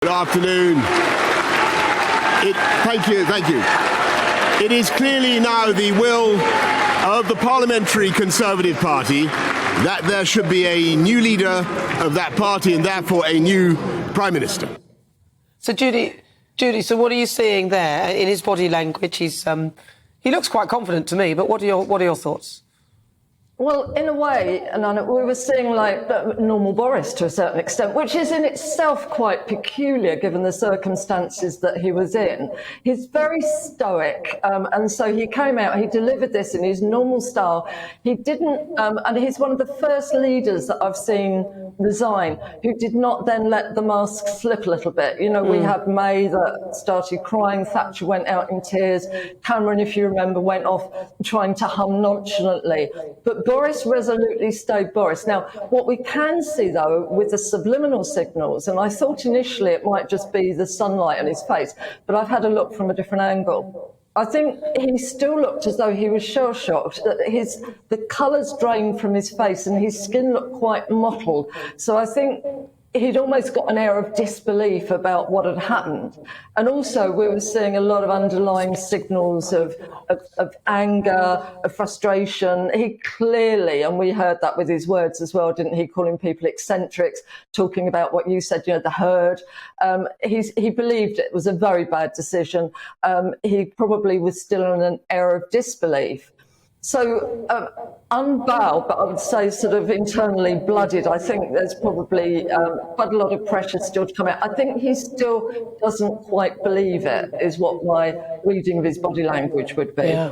Good afternoon. Thank you. It is clearly now the will of the Parliamentary Conservative Party that there should be a new leader of that party and therefore a new Prime Minister. So, Judi, so what are you seeing there in his body language? He looks quite confident to me, but what are your thoughts? Well, in a way, and we were seeing like normal Boris to a certain extent, which is in itself quite peculiar given the circumstances that he was in. He's very stoic, and so he came out, he delivered this in his normal style. He didn't, and he's one of the first leaders that I've seen resign who did not then let the mask slip a little bit. You know, we had May that started crying, Thatcher went out in tears, Cameron, if you remember, went off trying to hum nonchalantly. But Boris resolutely stayed Boris. Now, what we can see, though, with the subliminal signals, and I thought initially it might just be the sunlight on his face, but I've had a look from a different angle. I think he still looked as though he was shell-shocked, that the colours drained from his face and his skin looked quite mottled. So I think he'd almost got an air of disbelief about what had happened. And also we were seeing a lot of underlying signals of anger, of frustration. He clearly, and we heard that with his words as well, didn't he, calling people eccentrics, talking about what you said, you know, the herd. He believed it was a very bad decision. He probably was still in an air of disbelief. So unbowed, but I would say sort of internally blooded. I think there's probably quite a lot of pressure still to come out. I think he still doesn't quite believe it, is what my reading of his body language would be. Yeah.